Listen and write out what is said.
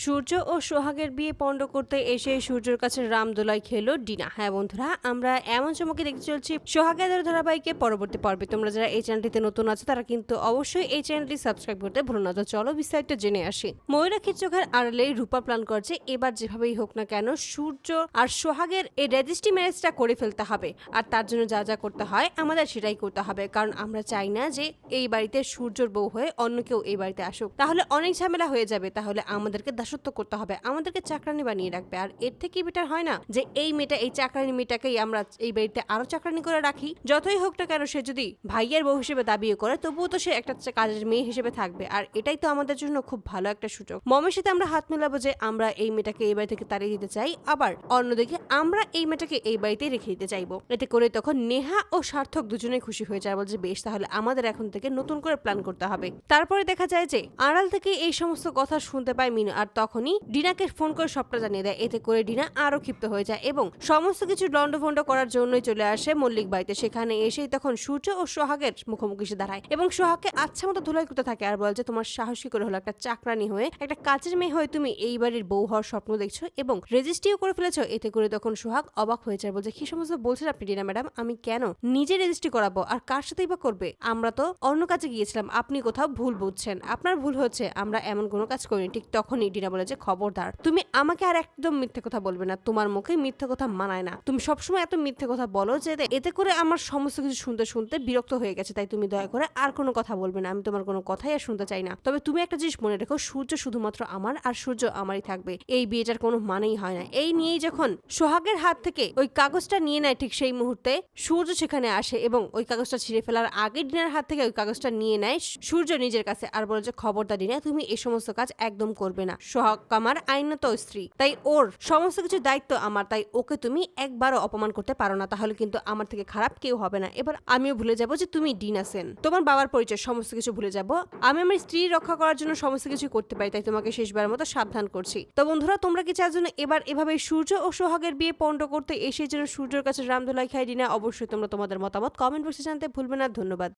সূর্য ও সোহাগের বিয়ে পণ্ড করতে এসে সূর্যের কাছে রামদোলাই খেলো ডিনা। হ্যাঁ বন্ধুরা, আমরা এমন চমকে দেখতে চলছি সোহাগের ধারাবাহিকের পরবর্তী পর্বে। তোমরা যারা এই চ্যানেলটিতে নতুন আছো তারা কিন্তু অবশ্যই এই চ্যানেলটি সাবস্ক্রাইব করতে ভুলো না। তো চলো বিস্তারিত জেনে আসি। ময়ূরাক্ষীর চোখের আড়ালে রূপা প্ল্যান করছে এবার যেভাবেই হোক না কেন সূর্য আর সোহাগের এই রেজিস্ট্রি ম্যারেজটা করে ফেলতে হবে। আর তার জন্য যা যা করতে হয় আমাদের সেটাই করতে হবে, কারণ আমরা চাই না যে এই বাড়িতে সূর্যর বউ হয়ে অন্য কেউ এই বাড়িতে আসুক, তাহলে অনেক ঝামেলা হয়ে যাবে। তাহলে আমাদেরকে দাসত্ব করতে হবে, আমাদেরকে চাকরানি বানিয়ে রাখবে। আর এর থেকে বেটার হয় না যে এই মেয়েটা, এই চাকরানি মেয়েটাকেই আমরা এই বাড়িতে আরো চাকরানি করে রাখি। যতই হোক না কেন সে যদি ভাইয়ের বউ হিসেবে দাবিও করে, তবুও তো সে একটা কাজের মেয়ে হিসেবে থাকবে। আর এটাই তো আমাদের জন্য খুব ভালো একটা সুযোগ। মমের সাথে আমরা হাত মেলাবো যে আমরা এই মেয়েটাকে এই বাড়ি থেকে তাড়িয়ে দিতে চাই, আবার অন্যদিকে আমরা এই মেয়েটাকে এই বাড়িতে রেখে দিতে চাইবো। এতে করে তখন নেহা ও সার্থক দুজনেই খুশি হয়ে যায়, বলছে বেশ, তাহলে আমাদের এখন থেকে নতুন করে প্ল্যান করতে হবে। তারপরে দেখা যায় যে আড়াল থেকে এই সমস্ত কথা শুনতে পায় মিনু, আর তখনই ডিনাকে ফোন করে সবটা জানিয়ে দেয়। এতে করে ডিনা আরো ক্ষিপ্ত হয়ে যায় এবং সমস্ত কিছু লন্ডভন্ড করার জন্যই চলে আসে মল্লিক বাড়িতে। সেখানে এসেই তখন সূর্য ও সোহাগের মুখোমুখি সে দাঁড়ায় এবং সোহাগকে আচ্ছা মতো ধুলাই করতে থাকে আর বলে যে তোমার সাহসী করে হলো একটা চাকরানি হয়ে, একটা কাজের মেয়ে হয়ে তুমি এই বাড়ির বউ হওয়ার স্বপ্ন দেখছো এবং রেজিস্ট্রিও করে ফেলেছো। এতে করে তখন সোহাগ অবাক হয়ে যায়, বলছে কি সমস্ত বলছেন আপনি ডিনা ম্যাডাম? আমি কেন নিজে রেজিস্ট্রি করাবো, আর কার সাথেই বা করবে? আমরা তো অন্য কাজে গিয়েছিলাম, আপনি কোথাও ভুল বুঝছেন, আপনার ভুল হচ্ছে, আমরা এমন কোনো কাজ করিনি। ঠিক তখনই ডিনা বলে যে খবরদার, তুমি আমাকে আর একদম মিথ্যে কথা বলবে না, তোমার মুখে মিথ্যে কথা মানায় না। তুমি সবসময় এত মিথ্যে কথা বলো যে এতে করে আমার সমস্ত কিছু শুনতে শুনতে বিরক্ত হয়ে গেছে। তাই তুমি দয়া করে আর কোনো কথা বলবে না, আমি তোমার কোনো কথাই আর শুনতে চাই না। তবে তুমি একটা জিনিস মনে রেখো, সূর্য শুধুমাত্র আমার আর সূর্য আমারই থাকবে। এই বিয়েটার কোনো মানেই হয় না। এই নিয়েই যখন সোহাগের হাত থেকে ওই কাগজটা নিয়ে নেয়, ঠিক সেই মুহূর্তে সূর্য সেখানে আসে এবং ওই কাগজটা ছিঁড়ে ফেলার আগে ডিনার হাত থেকে ওই কাগজটা নিয়ে নেয় সূর্য নিজের কাছে আর বলে যে খবরদার ডিনা, তুমি এই সমস্ত কাজ একদম করবে না। সোহাগ আমার আইনত স্ত্রী, তাই ওর সমস্ত কিছু দায়িত্ব আমার, তাই ওকে তুমি একবারও অপমান করতে পারো না, তাহলে কিন্তু আমার থেকে খারাপ কেউ হবে না। এবার আমিও ভুলে যাবো যে তুমি ডিনা সেন, তোমার বাবার পরিচয় সমস্ত কিছু ভুলে যাবো। আমি আমার স্ত্রী রক্ষা করার জন্য সমস্ত কিছু করতে পারি, তাই তোমাকে শেষবারের মতো সাবধান করছি। তো বন্ধুরা, তোমরা কি চার জন্য এবার এভাবে সূর্য ও সোহাগের বিয়ে পণ্ড করতে এসে যেন সূর্যের কাছে রামদোলাই খায় ডিনা? অবশ্যই তোমরা তোমাদের মতামত কমেন্ট বক্সে জানতে ভুলবে না। ধন্যবাদ।